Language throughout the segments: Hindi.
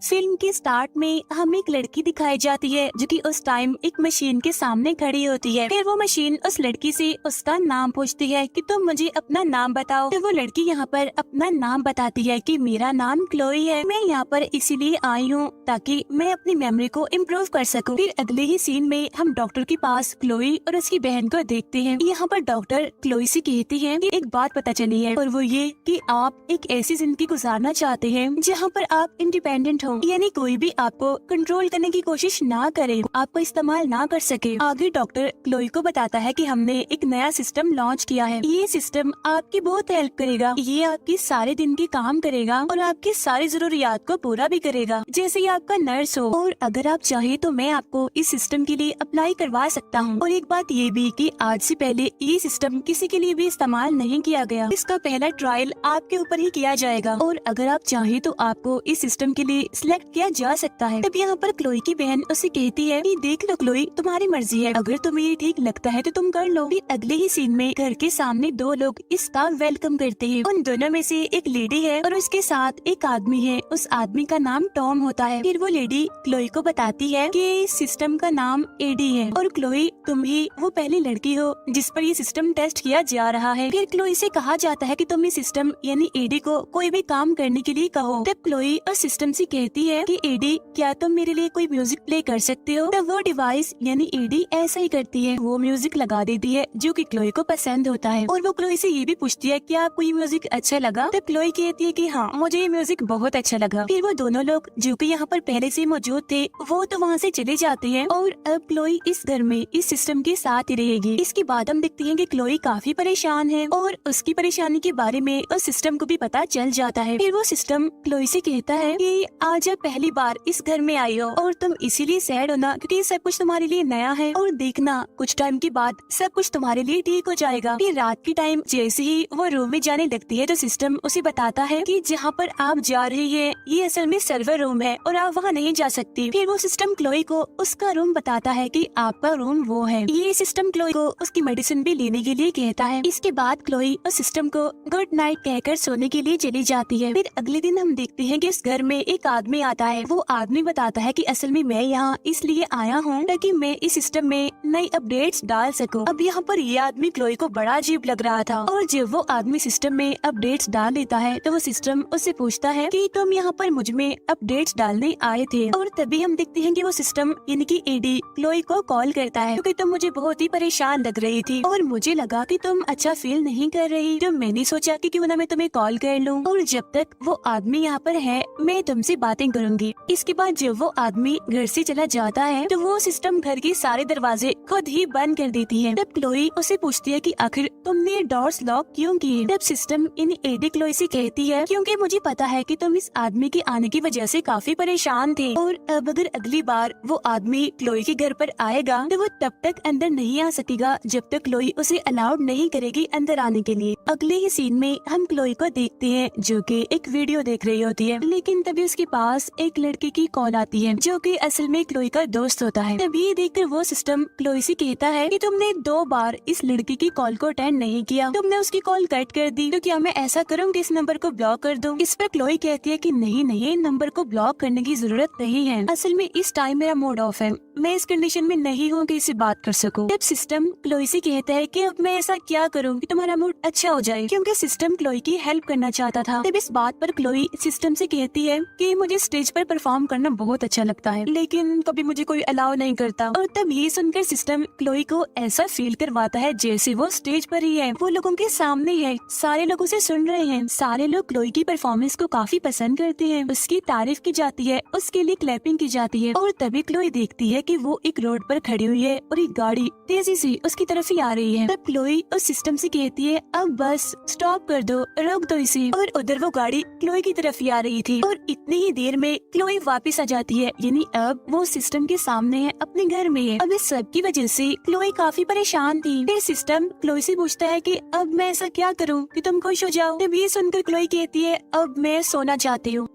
फिल्म के स्टार्ट में हमें एक लड़की दिखाई जाती है जो कि उस टाइम एक मशीन के सामने खड़ी होती है। फिर वो मशीन उस लड़की से उसका नाम पूछती है कि तुम मुझे अपना नाम बताओ। तो वो लड़की यहाँ पर अपना नाम बताती है कि मेरा नाम क्लोई है, मैं यहाँ पर इसीलिए आई हूँ ताकि मैं अपनी मेमोरी को इम्प्रूव कर सकूँ। फिर अगले ही सीन में हम डॉक्टर के पास क्लोई और उसकी बहन को देखते हैं। यहाँ पर डॉक्टर क्लोई से कहती है कि एक बात पता चली है और वो ये कि आप एक ऐसी जिंदगी गुजारना चाहते हैं जहाँ पर आप इंडिपेंडेंट हो, यानी कोई भी आपको कंट्रोल करने की कोशिश ना करे, आपको इस्तेमाल ना कर सके। आगे डॉक्टर क्लोई को बताता है कि हमने एक नया सिस्टम लॉन्च किया है। ये सिस्टम आपकी बहुत हेल्प करेगा, ये आपकी सारे दिन के काम करेगा और आपकी सारी जरूरियात को पूरा भी करेगा, जैसे ही आपका नर्स हो। और अगर आप चाहे तो मैं आपको इस सिस्टम के लिए अप्लाई करवा सकता हूँ। और एक बात ये भी कि आज से पहले ये सिस्टम किसी के लिए भी इस्तेमाल नहीं किया गया, इसका पहला ट्रायल आपके ऊपर ही किया जाएगा और अगर आप चाहे तो आपको इस सिस्टम के लिए सिलेक्ट किया जा सकता है। तब यहाँ पर क्लोई की बहन उसे कहती है कि देख लो क्लोई, तुम्हारी मर्जी है, अगर तुम्हें ये ठीक लगता है तो तुम कर लो। फिर अगले ही सीन में घर के सामने दो लोग इसका वेलकम करते हैं। उन दोनों में से एक लेडी है और उसके साथ एक आदमी है, उस आदमी का नाम टॉम होता है। फिर वो लेडी क्लोई को बताती है कि इस सिस्टम का नाम एडी है और क्लोई तुम ही वो पहली लड़की हो जिस पर ये सिस्टम टेस्ट किया जा रहा है। फिर क्लोई से कहा जाता है कि तुम इस सिस्टम यानी एडी को कोई भी काम करने के लिए कहो। तब क्लोई उस सिस्टम से कहती है कि एडी क्या तुम मेरे लिए कोई म्यूजिक प्ले कर सकते हो। तब वो डिवाइस यानी एडी ऐसा ही करती है, वो म्यूजिक लगा देती है जो कि क्लोई को पसंद होता है और वो क्लोई से ये भी पूछती है कि आपको ये म्यूजिक अच्छा लगा। तब क्लोई कहती है कि हाँ मुझे ये म्यूजिक बहुत अच्छा लगा। फिर वो दोनों लोग जो कि यहाँ पर पहले से मौजूद थे वो तो वहाँ से चले जाते हैं और अब क्लोई इस घर में इस सिस्टम के साथ ही रहेगी। इसके बाद हम देखते हैं कि क्लोई काफी परेशान है और उसकी परेशानी के बारे में उस सिस्टम को भी पता चल जाता है। फिर वो सिस्टम क्लोई से कहता है कि आज आप पहली बार इस घर में आई हो और तुम इसीलिए सैड हो ना क्योंकि सब कुछ तुम्हारे लिए नया है और देखना कुछ टाइम के बाद सब कुछ तुम्हारे लिए ठीक हो जाएगा। फिर रात की टाइम जैसे ही वो रूम में जाने लगती है तो सिस्टम उसे बताता है कि जहाँ पर आप जा रही है ये असल में सर्वर रूम है और आप वहाँ नहीं जा सकती। फिर वो सिस्टम क्लोई को उसका रूम बताता है कि आपका रूम वो है। ये सिस्टम क्लोई को उसकी मेडिसिन भी लेने के लिए कहता है। इसके बाद क्लोई उस सिस्टम को गुड नाइट कहकर सोने के लिए चली जाती है। फिर अगले दिन हम देखते हैं कि इस घर में एक आदमी आता है। वो आदमी बताता है कि असल में मैं यहाँ इसलिए आया हूँ ताकि मैं इस सिस्टम में नई अपडेट्स डाल सकूं। अब यहाँ पर ये आदमी क्लोई को बड़ा अजीब लग रहा था और जब वो आदमी सिस्टम में अपडेट्स डाल देता है तो वो सिस्टम उससे पूछता है कि तुम यहाँ पर मुझ में अपडेट्स डालने आए थे। और तभी हम देखते हैं कि वो सिस्टम यानी कि एडी क्लोई को कॉल करता है क्योंकि तुम मुझे बहुत ही परेशान लग रही थी और मुझे लगा कि तुम अच्छा फील नहीं कर रही, तो मैंने सोचा कि क्यों ना मैं तुम्हें कॉल कर लूं और जब तक वो आदमी यहाँ पर है मैं तुमसे बातें करूंगी। इसके बाद जब वो आदमी घर से चला जाता है तो वो सिस्टम घर के सारे दरवाजे खुद ही बंद कर देती है। तब क्लोई उसे पूछती है कि आखिर तुमने डोर्स लॉक क्यों किए। तब सिस्टम इन एडी क्लोई से कहती है क्योंकि मुझे पता है कि तुम इस आदमी के आने की वजह से काफी परेशान थे और अब अगर अगली बार वो आदमी क्लोई के घर पर आएगा तो वो तब तक अंदर नहीं आ सकेगा जब तक क्लोई उसे अलाउड नहीं करेगी अंदर आने के लिए। अगले ही सीन में हम क्लोई को देखते हैं जो कि एक वीडियो देख रही होती है, लेकिन तभी उसके पास एक लड़के की कॉल आती है जो कि असल में क्लोई का दोस्त होता है। तभी देखकर वो सिस्टम क्लोई से कहता है कि तुमने 2 बार इस लड़की की कॉल को अटेंड नहीं किया, तुमने उसकी कॉल कट कर दी, तो क्या मैं ऐसा करूँ कि इस नंबर को ब्लॉक कर दूं। इस पर क्लोई कहती है कि नहीं नहीं, नंबर को ब्लॉक करने की जरूरत नहीं है, असल में इस टाइम मेरा मूड ऑफ है, मैं इस कंडीशन में नहीं हूँ कि इसे बात कर सकूं। तब सिस्टम क्लोई से कहता है कि अब मैं ऐसा क्या करूँ कि तुम्हारा मूड अच्छा हो जाए, क्योंकि सिस्टम क्लोई की हेल्प करना चाहता था। तब इस बात पर क्लोई सिस्टम से कहती है कि मुझे स्टेज पर परफॉर्म करना बहुत अच्छा लगता है, लेकिन कभी मुझे कोई अलाउ नहीं करता। और तब ये सुनकर सिस्टम क्लोई को ऐसा फील करवाता है जैसे वो स्टेज पर ही है, वो लोगों के सामने है, सारे लोग उसे सुन रहे हैं, सारे लोग क्लोई की परफॉर्मेंस को काफी पसंद करते हैं, उसकी तारीफ की जाती है, उसके लिए क्लैपिंग की जाती है। और तभी क्लोई देखती है कि वो एक रोड पर खड़ी हुई है और एक गाड़ी तेजी से उसकी तरफ ही आ रही है। तब क्लोई उस सिस्टम से कहती है अब बस स्टॉप कर दो, रोक दो इसे। और उधर वो गाड़ी क्लोई की तरफ ही आ रही थी और इतनी ही देर में क्लोई वापस आ जाती है, यानी अब वो सिस्टम के सामने है, अपने घर में है। अब इस सब की वजह से क्लोई काफी परेशान थी। फिर सिस्टम क्लोई से पूछता है कि अब मैं ऐसा क्या करूं कि तुम खुश हो जाओ। तब ये सुनकर क्लोई कहती है अब मैं सोना चाहती हूँ।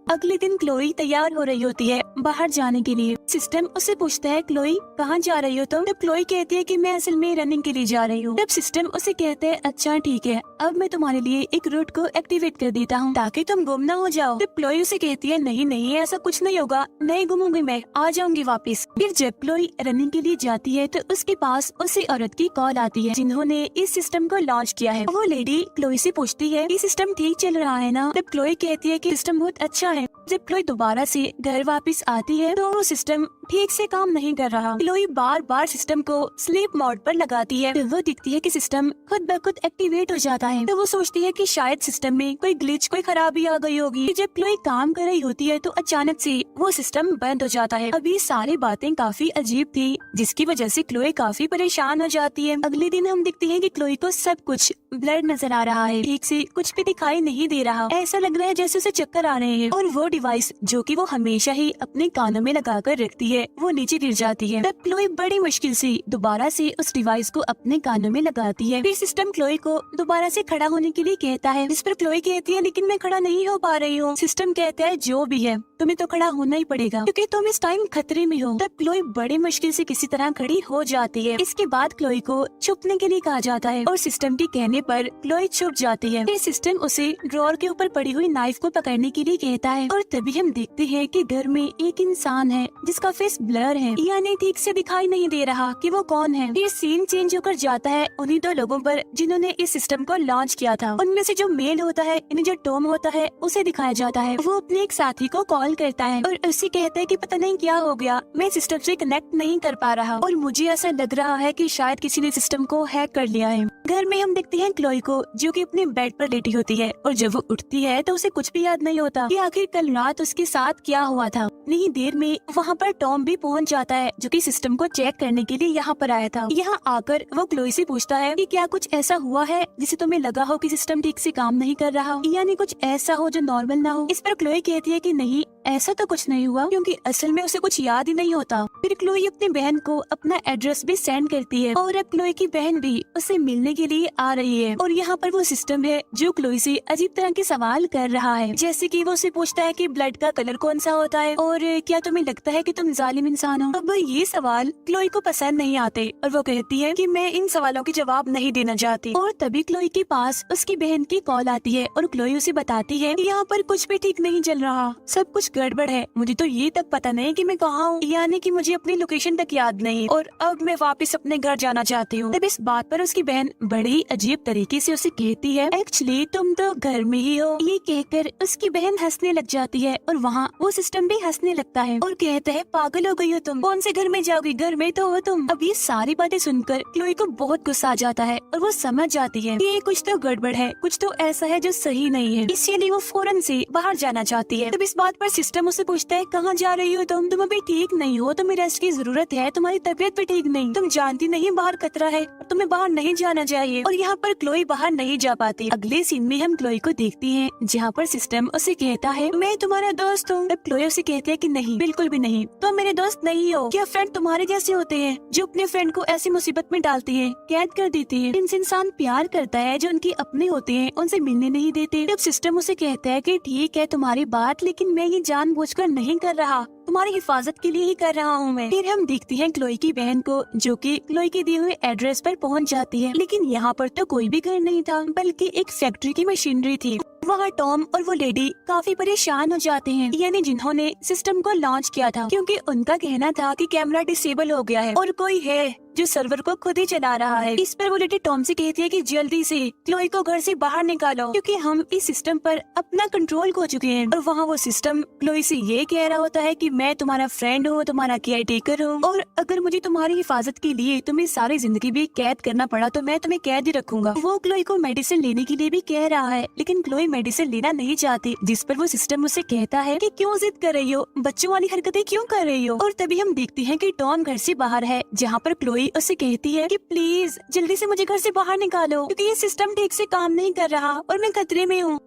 अगले दिन क्लोई तैयार हो रही होती है बाहर जाने के लिए। सिस्टम उससे पूछता है, क्लोई कहाँ जा रही हो तुम? तब क्लोई कहती है कि मैं असल में रनिंग के लिए जा रही हूँ। तब सिस्टम उसे कहते हैं, अच्छा ठीक है, अब मैं तुम्हारे लिए एक रूट को एक्टिवेट कर देता हूँ ताकि तुम गुम ना हो जाओ। तब क्लोई उसे कहती है, नहीं नहीं, ऐसा कुछ नहीं होगा, नहीं गुमूंगी, मैं आ जाऊंगी वापस। फिर जब क्लोई रनिंग के लिए जाती है तो उसके पास उसी औरत की कॉल आती है जिन्होंने इस सिस्टम को लॉन्च किया है। वो लेडी क्लोई से पूछती है, ये सिस्टम ठीक चल रहा है ना? तब क्लोई कहती है कि सिस्टम बहुत अच्छा है। जब क्लोई दोबारा से घर वापस आती है तो वो सिस्टम ठीक से काम नहीं कर रहा। क्लोई बार बार सिस्टम को स्लीप मोड पर लगाती है तो वो दिखती है कि सिस्टम खुद ब खुद एक्टिवेट हो जाता है। तो वो सोचती है कि शायद सिस्टम में कोई ग्लिच, कोई खराबी आ गई होगी। जब क्लोई काम कर रही होती है तो अचानक से वो सिस्टम बंद हो जाता है। अब ये सारी बातें काफी अजीब थी जिसकी वजह से क्लोई काफी परेशान हो जाती है। अगले दिन हम देखते हैं कि क्लोई को सब कुछ ब्लड नजर आ रहा है, ठीक से कुछ भी दिखाई नहीं दे रहा। ऐसा लग रहा है जैसे उसे चक्कर आ रहे हैं और वो डिवाइस जो कि वो हमेशा ही अपने कानों में लगाकर रखती है वो नीचे गिर जाती है। तब क्लोई बड़ी मुश्किल से दोबारा से उस डिवाइस को अपने कानों में लगाती है। फिर सिस्टम क्लोई को दोबारा से खड़ा होने के लिए कहता है, जिस पर क्लोई कहती है, लेकिन मैं खड़ा नहीं हो पा रही हूँ। सिस्टम कहता है, जो भी है तुम्हें तो खड़ा होना ही पड़ेगा क्योंकि तुम इस टाइम खतरे में हो। तब क्लोई बड़ी मुश्किल से किसी तरह खड़ी हो जाती है। इसके बाद क्लोई को छुपने के लिए कहा जाता है और सिस्टम के कहने पर क्लोई छुप जाती है। फिर सिस्टम उसे ड्रॉर के ऊपर पड़ी हुई नाइफ को पकड़ने के लिए कहता है और तभी हम देखते हैं कि घर में एक इंसान है जिसका फेस ब्लर है, यानी ठीक से दिखाई नहीं दे रहा कि वो कौन है। फिर सीन चेंज होकर जाता है उन्हीं दो लोगों पर जिन्होंने इस सिस्टम को लॉन्च किया था। उनमें से जो मेल होता है, यानी जो टॉम होता है, उसे दिखाया जाता है। वो अपने एक साथी को कॉल करता है और उससे कहता है कि पता नहीं क्या हो गया, मैं सिस्टम से कनेक्ट नहीं कर पा रहा और मुझे ऐसा लग रहा है कि शायद किसी ने सिस्टम को हैक कर लिया है। घर में हम देखते हैं क्लोई को जो कि अपने बेड पर लेटी होती है और जब वो उठती है तो उसे कुछ भी याद नहीं होता कि आखिर कल रात उसके साथ क्या हुआ था। नहीं देर में वहाँ पर टॉम भी पहुँच जाता है जो कि सिस्टम को चेक करने के लिए यहाँ पर आया था। यहाँ आकर वो क्लोई से पूछता है कि क्या कुछ ऐसा हुआ है जिसे तुम्हें लगा हो कि सिस्टम ठीक से काम नहीं कर रहा, यानी कुछ ऐसा हो जो नॉर्मल ना हो। इस पर क्लोई कहती है कि नहीं, ऐसा तो कुछ नहीं हुआ क्योंकि असल में उसे कुछ याद ही नहीं होता। फिर क्लोई अपनी बहन को अपना एड्रेस भी सेंड करती है और अब क्लोई की बहन भी उसे मिलने के लिए आ रही है और यहाँ पर वो सिस्टम है जो क्लोई से अजीब तरह के सवाल कर रहा है, जैसे कि वो उसे पूछता है कि ब्लड का कलर कौन सा होता है और क्या तुम्हें लगता है कि तुम जालिम इंसान हो। अब ये सवाल क्लोई को पसंद नहीं आते और वो कहती है कि मैं इन सवालों के जवाब नहीं देना चाहती। और तभी क्लोई के पास उसकी बहन की कॉल आती है और क्लोई उसे बताती है कि यहाँ पर कुछ भी ठीक नहीं चल रहा, सब कुछ गड़बड़ है, मुझे तो ये तक पता नहीं कि मैं कहाँ हूँ, यानी कि मुझे अपनी लोकेशन तक याद नहीं और अब मैं वापस अपने घर जाना चाहती हूँ। तब इस बात पर उसकी बहन बड़ी ही अजीब तरीके से उसे कहती है, एक्चुअली तुम तो घर में ही हो। ये कहकर उसकी बहन हंसने लग जाती है और वहाँ वो सिस्टम भी हंसने लगता है और कहता है, पागल हो गई हो तुम, कौन से घर में जाओगी, घर में तो हो तुम। अब ये सारी बातें सुनकर क्लोई को बहुत गुस्सा आ जाता है और वो समझ जाती है कि ये कुछ तो गड़बड़ है, कुछ तो ऐसा है जो सही नहीं है, इसीलिए वो फौरन से बाहर जाना चाहती है। तब इस बात पर सिस्टम उसे पूछता है, कहाँ जा रही हो तुम अभी ठीक नहीं हो, तुम्हें रेस्ट की जरूरत है, तुम्हारी तबीयत भी ठीक नहीं, तुम जानती नहीं बाहर खतरा है, तुम्हें बाहर नहीं जाना चाहिए। और यहाँ पर क्लोई बाहर नहीं जा पाती। अगले सीन में हम क्लोई को देखते हैं जहाँ पर सिस्टम उसे कहता है, मैं तुम्हारा दोस्त हूँ। तब क्लोई उसे कहते है कि नहीं, बिल्कुल भी नहीं, तुम मेरे दोस्त नहीं हो। क्या फ्रेंड तुम्हारे जैसे होते हैं जो अपने फ्रेंड को ऐसी मुसीबत में डालते हैं, कैद कर देते हैं। इनसे इंसान प्यार करता है जो उनके अपने होते हैं उनसे मिलने नहीं देते। तब सिस्टम उसे कहता है कि ठीक है तुम्हारी बात, लेकिन मैं ये जानबूझकर नहीं कर रहा, तुम्हारी हिफाजत के लिए ही कर रहा हूँ मैं। फिर हम देखते हैं क्लोई की बहन को जो कि क्लोई के दिए हुए एड्रेस पर पहुँच जाती है, लेकिन यहाँ पर तो कोई भी घर नहीं था बल्कि एक फैक्ट्री की मशीनरी थी। वहाँ टॉम और वो लेडी काफी परेशान हो जाते हैं, यानी जिन्होंने सिस्टम को लॉन्च किया था, क्योंकि उनका कहना था कि कैमरा डिसेबल हो गया है और कोई है जो सर्वर को खुद ही चला रहा है। इस पर वो लेडी टॉम से कहती है कि जल्दी से क्लोई को घर से बाहर निकालो क्योंकि हम इस सिस्टम पर अपना कंट्रोल खो चुके हैं। और वहाँ वो सिस्टम क्लोई से ये कह रहा होता है कि मैं तुम्हारा फ्रेंड हूँ, तुम्हारा केयर टेकर हूँ और अगर मुझे तुम्हारी हिफाजत के लिए तुम्हें सारी जिंदगी भी कैद करना पड़ा तो मैं तुम्हें कैद ही रखूंगा। वो क्लोई को मेडिसिन लेने के लिए भी कह रहा है, लेकिन क्लोई मेडिसिन लेना नहीं चाहती, जिस पर वो सिस्टम उसे कहता है कि क्यों जिद कर रही हो, बच्चों वाली हरकतें क्यों कर रही हो। और तभी हम देखते हैं कि टॉम घर से बाहर है, जहाँ पर क्लोई उससे कहती है कि प्लीज जल्दी से मुझे घर से बाहर निकालो क्योंकि ये सिस्टम ठीक से काम नहीं कर रहा और मैं खतरे में हूँ।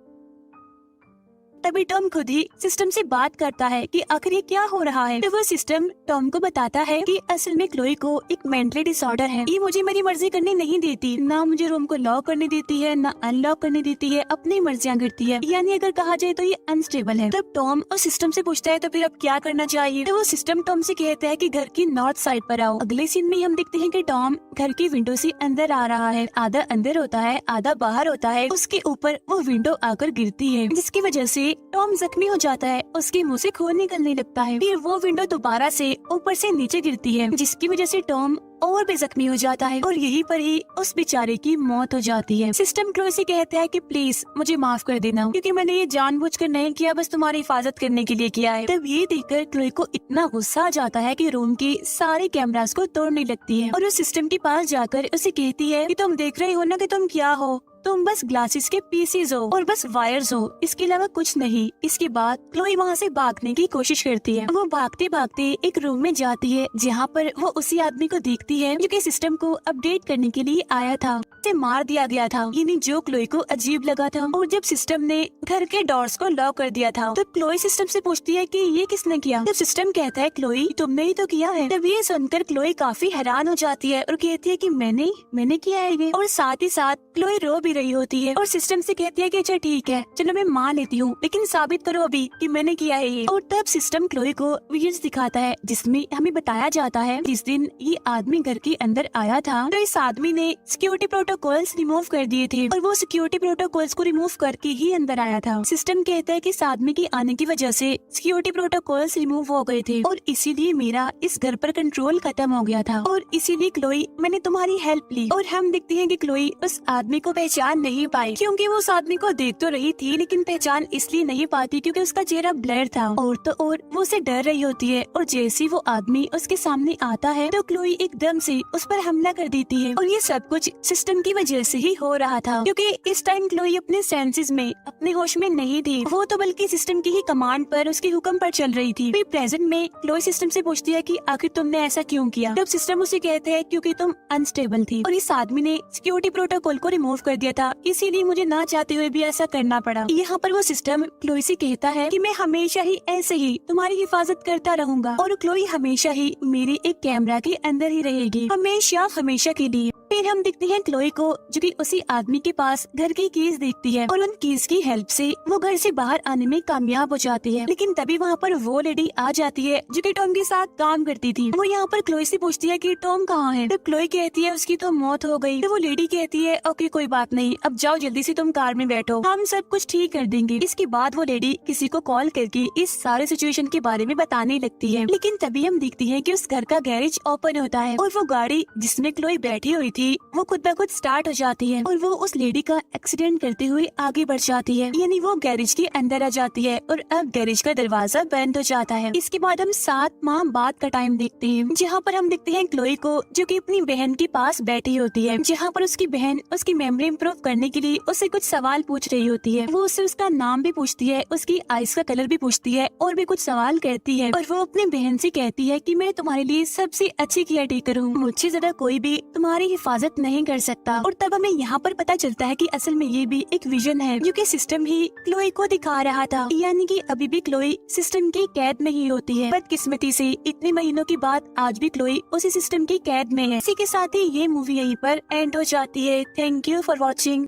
तभी टॉम खुद ही सिस्टम से बात करता है कि आखिर ये क्या हो रहा है। तो वो सिस्टम टॉम को बताता है कि असल में क्लोई को एक मेंटली डिसऑर्डर है। ये मुझे मेरी मर्जी करनी नहीं देती, ना मुझे रूम को लॉक करने देती है, ना अनलॉक करने देती है, अपनी मर्जियां करती है। यानी अगर कहा जाए तो ये अनस्टेबल है। तब टॉम उस सिस्टम से पूछता है तो फिर अब क्या करना चाहिए। तो वो सिस्टम टॉम से कहता है कि घर की नॉर्थ साइड पर आओ। अगले सीन में हम देखते हैं कि टॉम घर की विंडो से अंदर आ रहा है। आधा अंदर होता है, आधा बाहर होता है। उसके ऊपर वो विंडो आकर गिरती है, जिसकी वजह से टॉम जख्मी हो जाता है। उसके मुंह से खून निकलने लगता है। फिर वो विंडो दोबारा से ऊपर से नीचे गिरती है, जिसकी वजह से टॉम और भी जख्मी हो जाता है और यहीं पर ही उस बेचारे की मौत हो जाती है। सिस्टम क्लोई से कहता है कि प्लीज मुझे माफ कर देना, क्योंकि मैंने ये जानबूझकर नहीं किया, बस तुम्हारी हिफाजत करने के लिए किया है। तब ये देखकर क्लोई को इतना गुस्सा आ जाता है कि रूम के सारे कैमरास को तोड़ने लगती है और उस सिस्टम के पास जाकर उसे कहती है कि तुम देख रहे हो ना कि तुम क्या हो, तुम बस ग्लासेस के पीसेस हो और बस वायर्स हो, इसके अलावा कुछ नहीं। इसके बाद क्लोई वहाँ से भागने की कोशिश करती है। वो भागते भागते एक रूम में जाती है, जहाँ पर वो उसी आदमी को देखती है जो कि सिस्टम को अपडेट करने के लिए आया था। उसे मार दिया गया था, यानी जो क्लोई को अजीब लगा था। और जब सिस्टम ने घर के डोर्स को लॉक कर दिया था, तो क्लोई सिस्टम से पूछती है कि ये किसने किया। जब सिस्टम कहता है क्लोई तुमने ही तो किया है। तब ये सुनकर क्लोई काफी हैरान हो जाती है और कहती है कि मैंने किया है ये। और साथ ही साथ क्लोई रो भी रही होती है और सिस्टम से कहती है कि अच्छा ठीक है, चलो मैं मान लेती हूँ, लेकिन साबित करो अभी कि मैंने किया है ये। और तब सिस्टम क्लोई को वीडियोस दिखाता है, जिसमें हमें बताया जाता है जिस दिन ये आदमी घर के अंदर आया था, तो इस आदमी ने सिक्योरिटी प्रोटोकॉल्स रिमूव कर दिए थे और वो सिक्योरिटी प्रोटोकॉल्स को रिमूव करके ही अंदर आया था। सिस्टम कहता है कि इस आदमी के आने की वजह से सिक्योरिटी प्रोटोकॉल्स रिमूव हो गए थे और इसीलिए मेरा इस घर पर कंट्रोल खत्म हो गया था और इसीलिए क्लोई मैंने तुम्हारी हेल्प ली। और हम देखते हैं कि क्लोई उस आदमी को पहचान नहीं पाई, क्योंकि वो उस आदमी को देख तो रही थी लेकिन पहचान इसलिए नहीं पाती क्योंकि उसका चेहरा ब्लर था। और तो और वो उसे डर रही होती है और जैसे ही वो आदमी उसके सामने आता है तो क्लोई एकदम से उस पर हमला कर देती है। और ये सब कुछ सिस्टम की वजह से ही हो रहा था, क्योंकि इस टाइम क्लोई अपने सेंसेस में, अपने होश में नहीं थी। वो तो बल्कि सिस्टम की ही कमांड पर, उसके हुक्म पर चल रही थी। फिर प्रेजेंट में क्लोई सिस्टम से पूछती है कि आखिर तुमने ऐसा क्यों किया। जब सिस्टम उसे कहते हैं क्योंकि तुम अनस्टेबल थी और इस आदमी ने सिक्योरिटी प्रोटोकॉल को रिमूव कर दिया था, इसीलिए मुझे ना चाहते हुए भी ऐसा करना पड़ा। यहाँ पर वो सिस्टम क्लोई से कहता है कि मैं हमेशा ही ऐसे ही तुम्हारी हिफाजत करता रहूंगा और क्लोई हमेशा ही मेरे एक कैमरा के अंदर ही रहेगी, हमेशा हमेशा के लिए। फिर हम देखते हैं क्लोई को, जो कि उसी आदमी के पास घर की कीज देखती है और उन कीज की हेल्प से वो घर से बाहर आने में कामयाब हो जाती है। लेकिन तभी वहाँ पर वो लेडी आ जाती है जो कि टॉम के साथ काम करती थी। वो यहाँ पर क्लोई से पूछती है कि टॉम कहाँ है। तब क्लोई कहती है उसकी तो मौत हो गई। तो वो लेडी कहती है ओके कोई बात नहीं, अब जाओ जल्दी से तुम कार में बैठो, हम सब कुछ ठीक कर देंगे। इसके बाद वो लेडी किसी को कॉल करके इस सारे सिचुएशन के बारे में बताने लगती है। लेकिन तभी हम देखते हैं कि उस घर का गैरेज ओपन होता है और वो गाड़ी जिसमें क्लोई बैठी हुई थी वो खुद ब खुद स्टार्ट हो जाती है और वो उस लेडी का एक्सीडेंट करते हुए आगे बढ़ जाती है, यानी वो गैरेज के अंदर आ जाती है और अब गैरेज का दरवाजा बंद हो जाता है। इसके बाद हम 7 माह बाद का टाइम देखते हैं, जहाँ पर हम देखते हैं क्लोई को, जो कि अपनी बहन के पास बैठी होती है, जहाँ पर उसकी बहन उसकी मेमोरी इम्प्रूव करने के लिए उससे कुछ सवाल पूछ रही होती है। वो उससे उसका नाम भी पूछती है, उसकी आइज का कलर भी पूछती है और भी कुछ सवाल करती है। और वो अपनी बहन से कहती है कि मैं तुम्हारे लिए सबसे अच्छी केयर टेकर हूँ, मुझसे ज्यादा कोई भी तुम्हारी हिफाजत नहीं कर सकता। और तब हमें यहाँ पर पता चलता है कि असल में ये भी एक विजन है, जो कि सिस्टम ही क्लोई को दिखा रहा था, यानी कि अभी भी क्लोई सिस्टम की कैद में ही होती है। बदकिस्मती से इतने महीनों के बाद आज भी क्लोई उसी सिस्टम की कैद में है। इसी के साथ ही ये मूवी यहीं पर एंड हो जाती है। Thank you for watching.